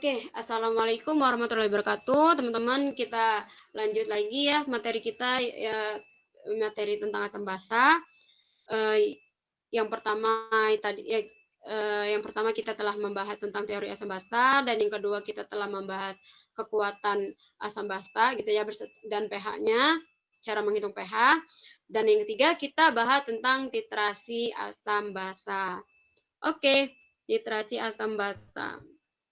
Oke, Assalamualaikum warahmatullahi wabarakatuh. Teman-teman, kita lanjut lagi ya materi kita, ya, materi tentang atom basa. Yang pertama tadi ya, yang pertama kita telah membahas tentang teori asam basa, dan yang kedua kita telah membahas kekuatan asam basa gitu ya, dan pH-nya, cara menghitung pH. Dan yang ketiga kita bahas tentang titrasi asam basa. Oke, titrasi asam basa.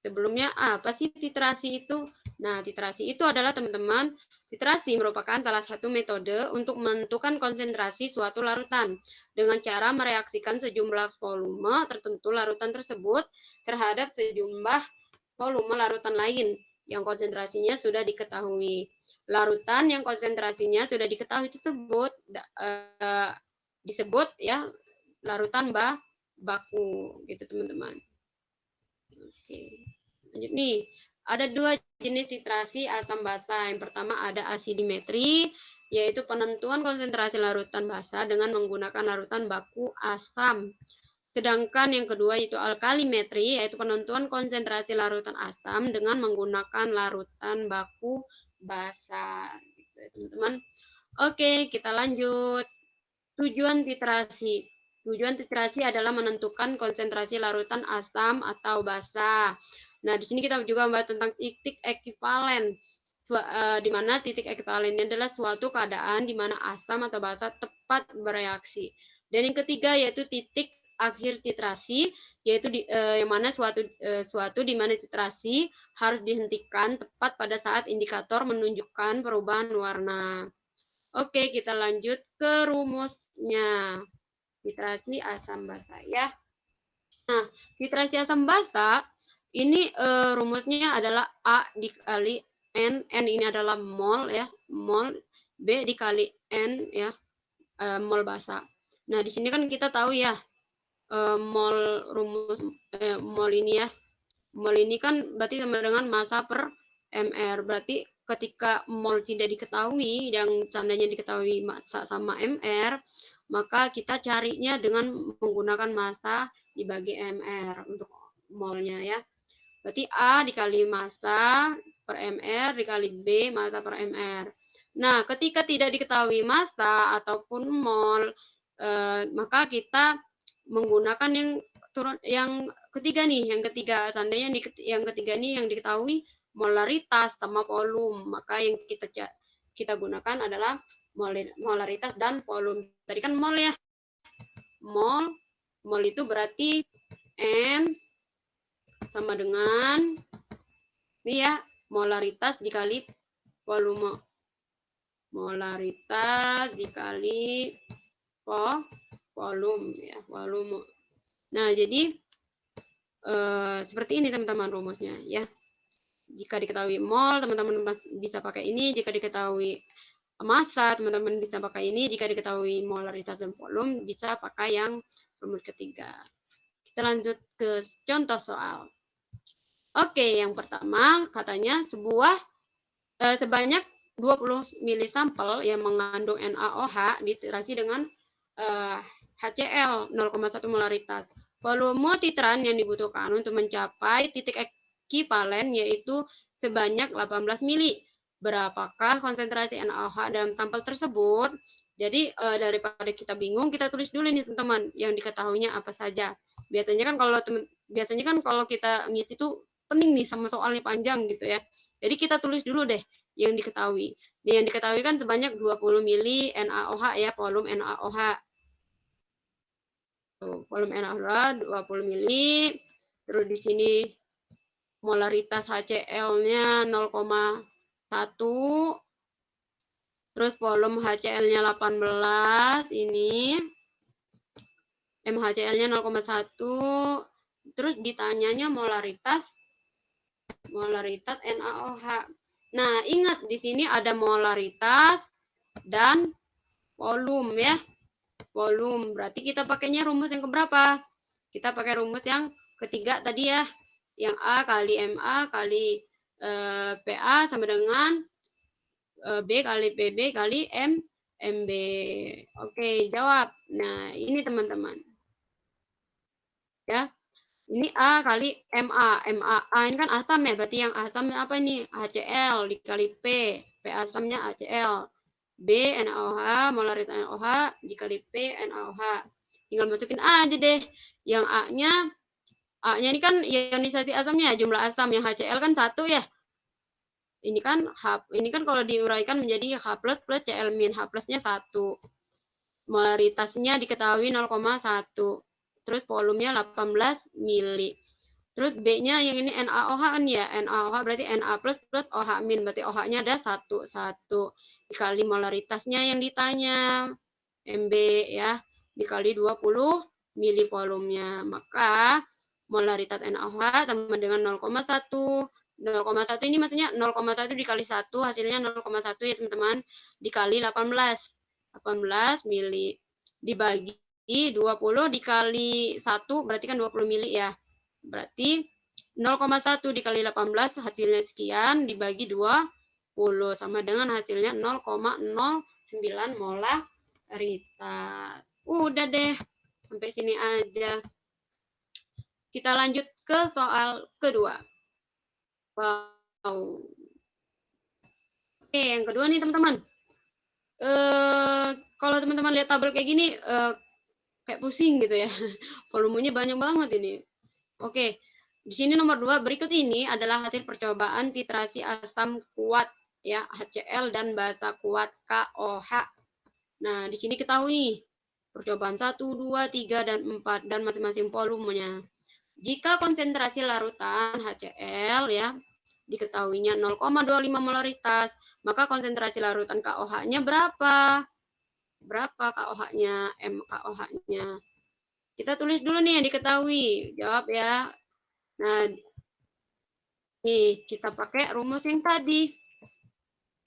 Sebelumnya apa sih titrasi itu? Nah, titrasi itu adalah teman-teman, titrasi merupakan salah satu metode untuk menentukan konsentrasi suatu larutan dengan cara mereaksikan sejumlah volume tertentu larutan tersebut terhadap sejumlah volume larutan lain yang konsentrasinya sudah diketahui. Larutan yang konsentrasinya sudah diketahui tersebut disebut ya larutan baku gitu teman-teman. Oke. Lanjut nih, ada dua jenis titrasi asam basa. Yang pertama ada asidimetri, yaitu penentuan konsentrasi larutan basa dengan menggunakan larutan baku asam. Sedangkan yang kedua yaitu alkalimetri, yaitu penentuan konsentrasi larutan asam dengan menggunakan larutan baku basa. Gitu ya, teman-teman. Oke, kita lanjut. Tujuan titrasi. Tujuan titrasi adalah menentukan konsentrasi larutan asam atau basa. Nah, di sini kita juga membahas tentang titik ekivalen, di mana titik ekivalen ini adalah suatu keadaan di mana asam atau basa tepat bereaksi. Dan yang ketiga yaitu titik akhir titrasi, yaitu yang mana suatu di mana titrasi harus dihentikan tepat pada saat indikator menunjukkan perubahan warna. Oke, kita lanjut ke rumusnya. Titrasi asam basa ya. Nah, titrasi asam basa ini rumusnya adalah A dikali N. N ini adalah mol ya, mol. B dikali N ya, mol basa. Nah, di sini kan kita tahu ya, mol ini ya. Mol ini kan berarti sama dengan massa per mr. Berarti ketika mol tidak diketahui, yang tandanya diketahui massa sama mr, maka kita carinya dengan menggunakan massa dibagi mr untuk molnya ya. Berarti A dikali massa per mr dikali B massa per mr. Nah, ketika tidak diketahui massa ataupun mol, maka kita menggunakan yang ketiga nih, yang ketiga. Seandainya yang ketiga nih yang diketahui molaritas sama volume, maka yang kita gunakan adalah molaritas dan volume. Tadi kan mol ya. Mol itu berarti N sama dengan ini ya, molaritas dikali volume. Molaritas dikali volume ya, volume. Nah, jadi seperti ini teman-teman rumusnya ya. Jika diketahui mol, teman-teman bisa pakai ini. Jika diketahui massa, teman-teman bisa pakai ini. Jika diketahui molaritas dan volume, bisa pakai yang rumus ketiga. Kita lanjut ke contoh soal. Oke, yang pertama katanya sebanyak 20 mili sampel yang mengandung NaOH dititrasi dengan HCl 0,1 molaritas. Volume titran yang dibutuhkan untuk mencapai titik ekivalen yaitu sebanyak 18 mili. Berapakah konsentrasi NaOH dalam sampel tersebut? Jadi daripada kita bingung, kita tulis dulu nih teman-teman yang diketahuinya apa saja. Biasanya kan kalau kita ngisi itu pening nih sama soalnya panjang gitu ya. Jadi kita tulis dulu deh yang diketahui. Yang diketahui kan sebanyak 20 mili NaOH ya, volume NaOH. Volume NaOH 20 mili. Terus di sini molaritas HCl-nya 0,1. Terus volume HCl-nya 18 ini. MHCl-nya 0,1. Terus ditanyanya molaritas NaOH. Nah, ingat di sini ada molaritas dan volume ya. Volume. Berarti kita pakainya rumus yang keberapa? Kita pakai rumus yang ketiga tadi ya. Yang A kali MA kali PA sama dengan B kali PB kali MB. Oke, jawab. Nah, ini teman-teman. Ya. Ini A kali MA. A ini kan asam ya, berarti yang asam apa ini? HCl dikali P. P asamnya HCl. B NaOH, molaritas NaOH dikali P NaOH. Tinggal masukin A aja deh. Yang A-nya ini kan ionisasi asamnya, jumlah asam yang HCl kan 1 ya. Ini kan kalau diuraikan menjadi H+ plus Cl-. H plusnya 1. Molaritasnya diketahui 0,1. Terus volumenya 18 mili. Terus B-nya yang ini NaOH kan ya. NaOH berarti Na plus plus OH min. Berarti OH-nya ada 1. Dikali molaritasnya yang ditanya. Mb ya. Dikali 20 mili volumenya. Maka molaritas NaOH tambah dengan 0,1. 0,1 ini maksudnya 0,1 dikali 1 hasilnya 0,1 ya teman-teman. Dikali 18 mili. Dibagi 20 dikali 1 berarti kan 20 mili ya. Berarti 0,1 dikali 18 hasilnya sekian dibagi 20 sama dengan hasilnya 0,09 molaritas. Udah deh, sampai sini aja. Kita lanjut ke soal kedua. Wow. Oke, yang kedua nih teman-teman. Kalau teman-teman lihat tabel kayak gini, kayak pusing gitu ya. Volumenya banyak banget ini. Oke, di sini nomor 2, berikut ini adalah hasil percobaan titrasi asam kuat ya, HCl dan basa kuat KOH. Nah, di sini ketahui percobaan 1, 2, 3 dan 4 dan masing-masing volumenya. Jika konsentrasi larutan HCl ya diketahuinya 0,25 molaritas, maka konsentrasi larutan KOH-nya berapa? Berapa KOH-nya? KOH-nya. Kita tulis dulu nih yang diketahui. Jawab ya. Nah, nih kita pakai rumus yang tadi.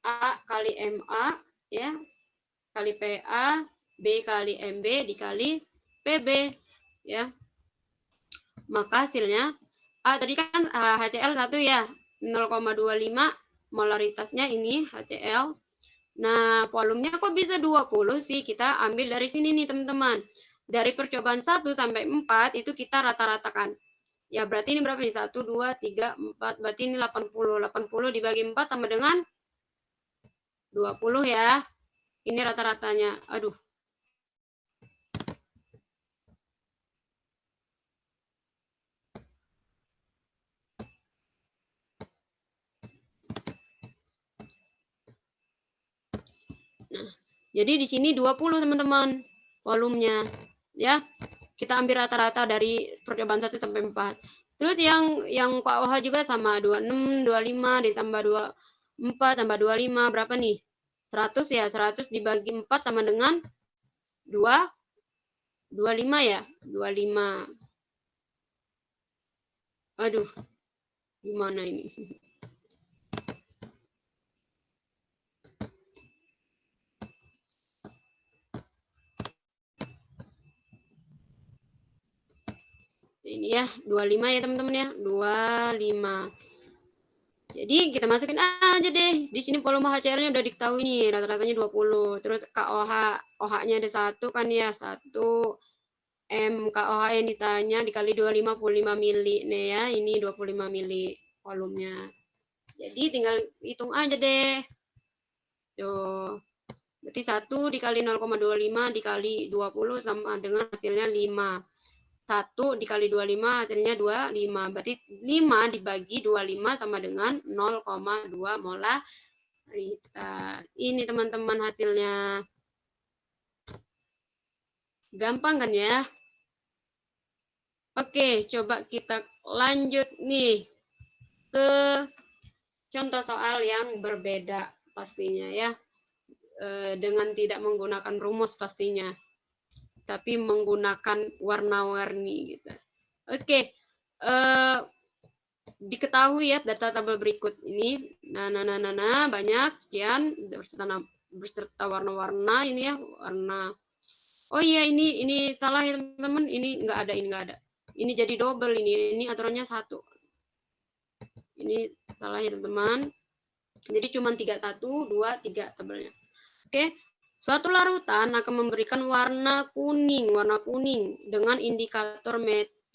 A kali MA ya, kali PA, B kali MB dikali PB ya. Maka hasilnya A tadi kan HCl 1 ya, 0,25 molaritasnya ini HCl. Nah, volumenya kok bisa 20 sih? Kita ambil dari sini nih, teman-teman. Dari percobaan 1 sampai 4 itu kita rata-ratakan. Ya, berarti ini berapa nih? 1, 2, 3, 4. Berarti ini 80. 80 dibagi 4 sama dengan 20 ya. Ini rata-ratanya. Aduh. Nah, jadi di sini 20 teman-teman volumenya ya. Kita ambil rata-rata dari percobaan 1 sampai 4. Terus yang KOH juga sama 26, 25 ditambah 24 tambah 25 berapa nih? 100 ya. 100 dibagi 4 sama dengan 25 ya. 25. Aduh. Gimana ini? Ini ya 25 ya teman-teman ya, 25. Jadi kita masukin aja deh. Di sini volume HCl-nya udah diketahui nih, rata-ratanya 20. Terus KOH, OH-nya ada 1 kan ya, 1 M KOH yang ditanya dikali 25 mili nih ya, ini 25 mili volumenya. Jadi tinggal hitung aja deh. Tuh. Berarti 1 dikali 0,25 dikali 20 sama dengan hasilnya 5. 1 dikali 25 hasilnya 25. Berarti 5 dibagi 25 sama dengan 0,2 molaritas. Ini teman-teman hasilnya. Gampang kan ya? Oke, coba kita lanjut nih ke contoh soal yang berbeda pastinya ya. Dengan tidak menggunakan rumus pastinya. Tapi menggunakan warna-warni gitu. Oke, diketahui ya data tabel berikut ini. Nah, banyak sekian beserta warna-warna ini ya, warna. Oh iya, ini salah ya teman-teman, ini enggak ada. Ini jadi double ini aturannya 1. Ini salah ya teman-teman. Jadi cuma 3, 1, 2, 3 tabelnya. Oke. Suatu larutan akan memberikan warna kuning dengan indikator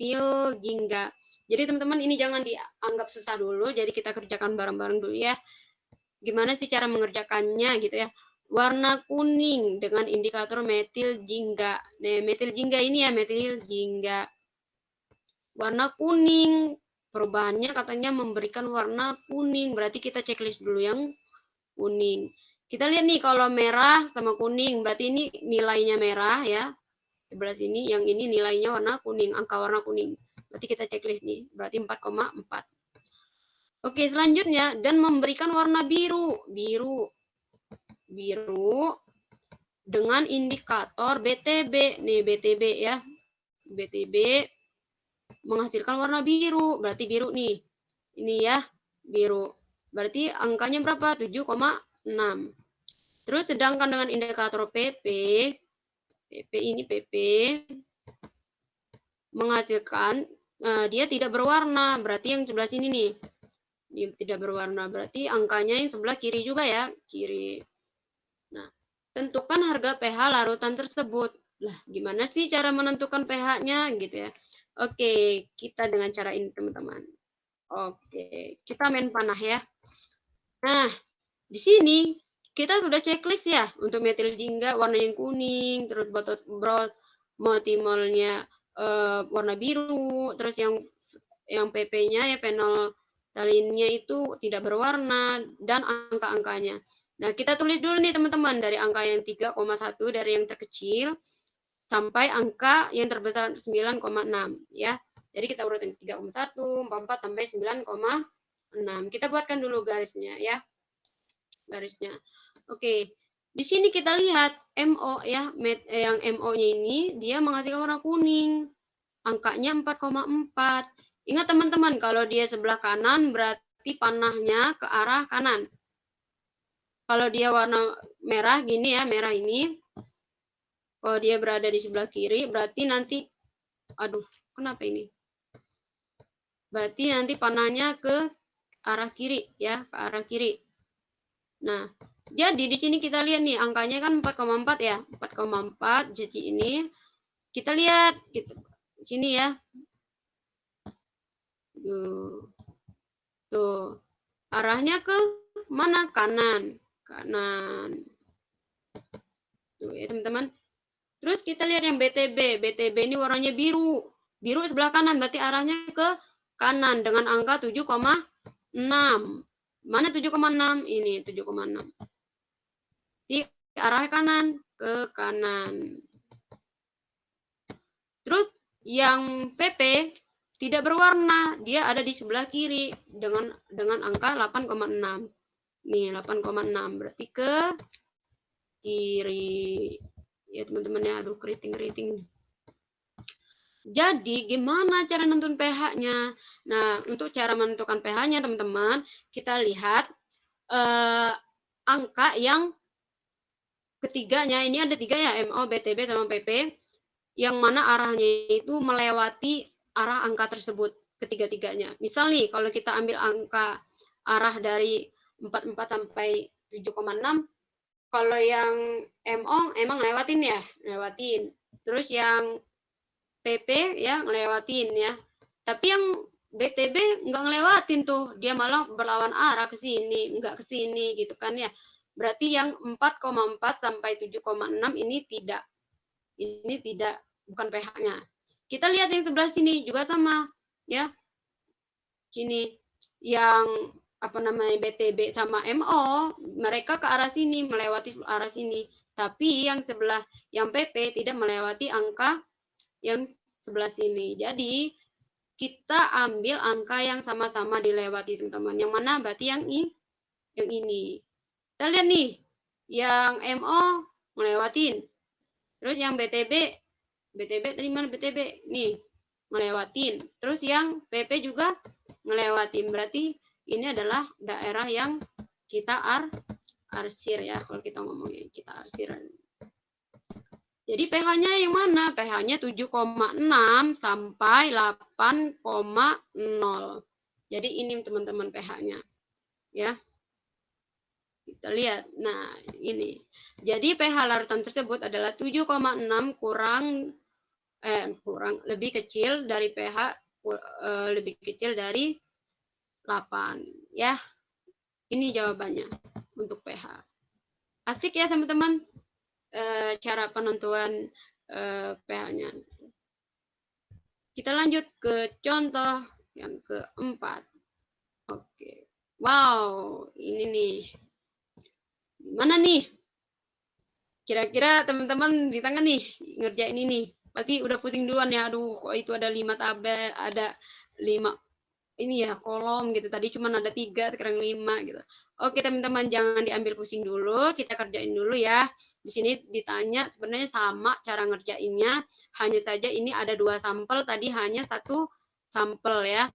metil jingga. Jadi teman-teman ini jangan dianggap susah dulu, jadi kita kerjakan bareng-bareng dulu ya. Gimana sih cara mengerjakannya gitu ya. Warna kuning dengan indikator metil jingga. Nah, metil jingga ini ya, metil jingga. Warna kuning, perubahannya katanya memberikan warna kuning, berarti kita checklist dulu yang kuning. Kita lihat nih kalau merah sama kuning, berarti ini nilainya merah ya. Sebelah sini yang ini nilainya warna kuning, angka warna kuning. Berarti kita checklist nih, berarti 4,4. Oke, selanjutnya dan memberikan warna biru. Biru dengan indikator BTB. Nih BTB ya. BTB menghasilkan warna biru, berarti biru nih. Ini ya, biru. Berarti angkanya berapa? 7,6. Terus sedangkan dengan indikator PP ini PP menghasilkan dia tidak berwarna, berarti yang sebelah sini nih. Dia tidak berwarna, berarti angkanya yang sebelah kiri juga ya, kiri. Nah, tentukan harga pH larutan tersebut. Lah, gimana sih cara menentukan pH-nya gitu ya? Oke, kita dengan cara ini teman-teman. Oke, kita main panah ya. Nah, di sini kita sudah checklist ya untuk metil jingga warna yang kuning, terus brot motimolnya warna biru, terus yang PP-nya ya fenoltalinnya itu tidak berwarna dan angka-angkanya. Nah, kita tulis dulu nih teman-teman dari angka yang 3,1 dari yang terkecil sampai angka yang terbesar 9,6 ya. Jadi kita urutin 3,1, 44 sampai 9,6. Kita buatkan dulu garisnya ya. Garisnya. Oke. Di sini kita lihat MO ya, yang MO-nya ini dia menghasilkan warna kuning. Angkanya 4,4. Ingat teman-teman, kalau dia sebelah kanan berarti panahnya ke arah kanan. Kalau dia warna merah gini ya, merah ini. Kalau dia berada di sebelah kiri berarti nanti, aduh, kenapa ini? Berarti nanti panahnya ke arah kiri ya, ke arah kiri. Nah, jadi di sini kita lihat nih angkanya kan 4,4 ya. 4,4 jadi ini kita lihat gitu. Sini ya. Tuh. Arahnya ke mana? Kanan. Kanan. Tuh ya teman-teman. Terus kita lihat yang BTB. BTB ini warnanya biru. Biru sebelah kanan berarti arahnya ke kanan dengan angka 7,6. Mana 7,6? Ini 7,6. Di arah kanan, ke kanan. Terus yang PP tidak berwarna, dia ada di sebelah kiri dengan angka 8,6. Nih 8,6 berarti ke kiri. Ya teman-teman ya, aduh keriting. Jadi gimana cara menentukan pH-nya? Nah, untuk cara menentukan pH-nya teman-teman, kita lihat angka yang ketiganya, ini ada 3 ya, MO, BTB, sama PP, yang mana arahnya itu melewati arah angka tersebut, ketiga-tiganya. Misal nih, kalau kita ambil angka arah dari 44 sampai 7,6, kalau yang MO emang lewatin ya, lewatin. Terus yang PP ya ngelewatin ya. Tapi yang BTB nggak ngelewatin tuh, dia malah berlawan arah ke sini, nggak ke sini gitu kan ya. Berarti yang 4,4 sampai 7,6 ini tidak. Ini tidak, bukan pH-nya. Kita lihat yang sebelah sini juga sama ya. Sini yang apa namanya BTB sama MO, mereka ke arah sini, melewati arah sini. Tapi yang sebelah yang PP tidak melewati angka yang sebelah sini. Jadi kita ambil angka yang sama-sama dilewati teman-teman. Yang mana berarti yang ini. Kita lihat nih, yang MO ngelewatin. Terus yang BTB tadi mana BTB? Nih, ngelewatin. Terus yang PP juga ngelewatin. Berarti ini adalah daerah yang kita arsir ya. Kalau kita ngomongin kita arsir. Jadi pH-nya yang mana? pH-nya 7,6 sampai 8,0. Jadi ini teman-teman pH-nya. Ya. Kita lihat. Nah, ini. Jadi pH larutan tersebut adalah 7,6 kurang lebih kecil dari pH lebih kecil dari 8 ya. Ini jawabannya untuk pH. Asik ya teman-teman cara penentuan pH-nya. Kita lanjut ke contoh yang keempat. Oke. Wow, ini nih. Gimana nih? Kira-kira teman-teman bisa nggak nih ngerjain ini? Berarti udah pusing duluan ya. Aduh, kok itu ada 5 tabel, ada 5 ini ya kolom gitu. Tadi cuma ada 3, sekarang 5 gitu. Oke teman-teman, jangan diambil pusing dulu. Kita kerjain dulu ya. Di sini ditanya sebenarnya sama cara ngerjainnya. Hanya saja ini ada 2 sampel, tadi hanya 1 sampel ya.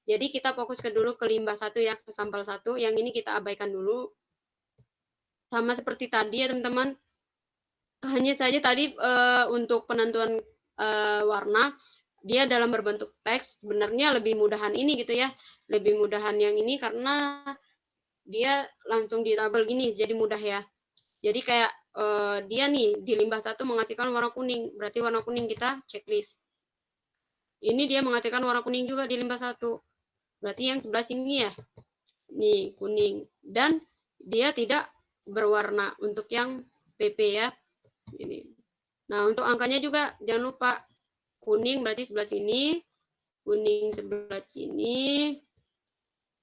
Jadi kita fokus dulu ke limbah 1 ya, ke sampel 1. Yang ini kita abaikan dulu. Sama seperti tadi ya teman-teman. Hanya saja tadi untuk penentuan warna dia dalam berbentuk teks sebenarnya lebih mudahan ini gitu ya, lebih mudahan yang ini karena dia langsung di tabel gini jadi mudah ya. Jadi kayak dia nih di limbah 1 menghasilkan warna kuning, berarti warna kuning kita checklist. Ini dia menghasilkan warna kuning juga di limbah 1, berarti yang sebelah sini ya, nih kuning, dan dia tidak berwarna untuk yang PP ya. Ini. Nah, untuk angkanya juga jangan lupa kuning berarti sebelah sini, kuning sebelah sini,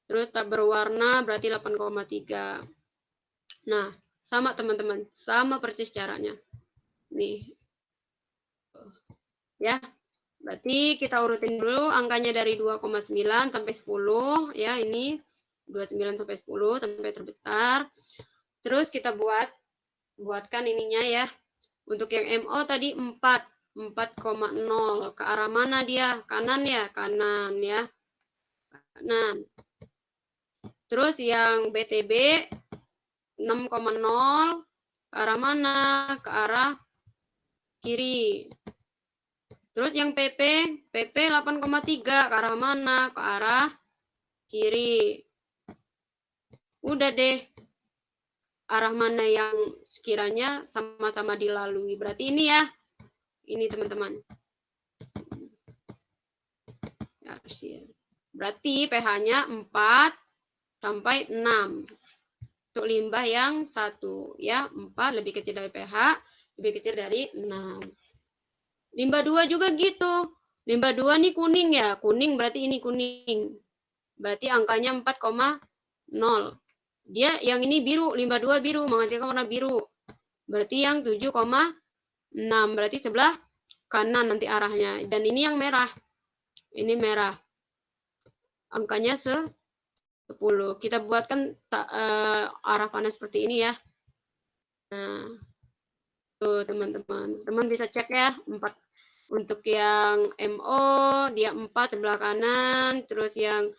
terus tak berwarna berarti 8,3. Nah, sama teman-teman, sama persis caranya. Nih. Ya. Berarti kita urutin dulu angkanya dari 2,9 sampai 10 ya, ini 29 sampai 10 sampai terbesar. Terus kita buatkan ininya ya. Untuk yang MO tadi 4,0. Ke arah mana dia? Kanan ya? Kanan ya. Kanan. Terus yang BTB 6,0. Ke arah mana? Ke arah kiri. Terus yang PP 8,3. Ke arah mana? Ke arah kiri. Udah deh. Arah mana yang sekiranya sama-sama dilalui. Berarti ini ya. Ini teman-teman. Berarti pH-nya 4 sampai 6. Untuk limbah yang 1 ya, 4 lebih kecil dari pH, lebih kecil dari 6. Limbah 2 juga gitu. Limbah 2 nih kuning ya, kuning berarti ini kuning. Berarti angkanya 4,0. Dia yang ini biru, limbah 2 biru, menghasilkan warna biru. Berarti yang 7,6. Berarti sebelah kanan nanti arahnya. Dan ini yang merah. Ini merah. Angkanya 10. Kita buatkan arah panas seperti ini ya. Nah, tuh teman-teman. Teman bisa cek ya. 4. Untuk yang MO dia 4 sebelah kanan, terus yang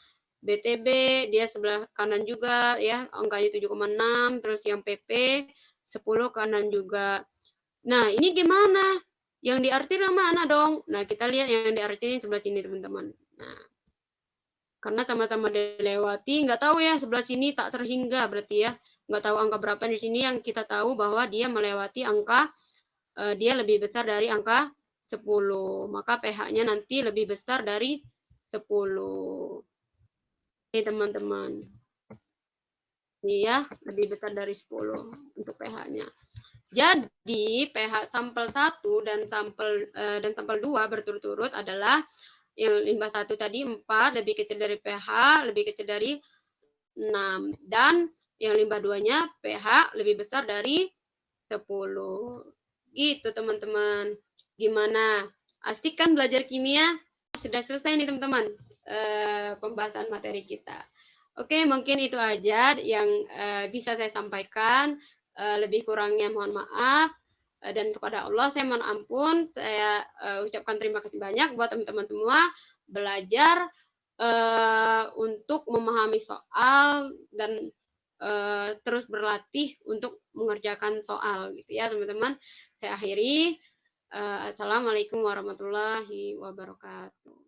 BTB dia sebelah kanan juga ya, angkanya 7,6, terus yang PP 10 kanan juga. Nah, ini gimana? Yang diartikan mana dong? Nah, kita lihat yang diartikan sebelah sini teman-teman. Nah, karena sama-sama dilewati, nggak tahu ya sebelah sini tak terhingga berarti ya, nggak tahu angka berapa di sini. Yang kita tahu bahwa dia melewati angka dia lebih besar dari angka 10, maka pH-nya nanti lebih besar dari 10. Oke teman-teman, ini ya lebih besar dari 10 untuk pH-nya. Jadi pH sampel 1 dan sampel 2 berturut-turut adalah yang limbah 1 tadi 4 lebih kecil dari pH, lebih kecil dari 6, dan yang limbah 2-nya pH lebih besar dari 10. Gitu teman-teman. Gimana? Asik kan belajar kimia? Sudah selesai nih teman-teman pembahasan materi kita. Oke, mungkin itu aja yang bisa saya sampaikan. Lebih kurangnya mohon maaf. Dan kepada Allah saya mohon ampun. Saya ucapkan terima kasih banyak buat teman-teman semua belajar untuk memahami soal dan terus berlatih untuk mengerjakan soal gitu ya teman-teman. Saya akhiri. Assalamualaikum warahmatullahi wabarakatuh.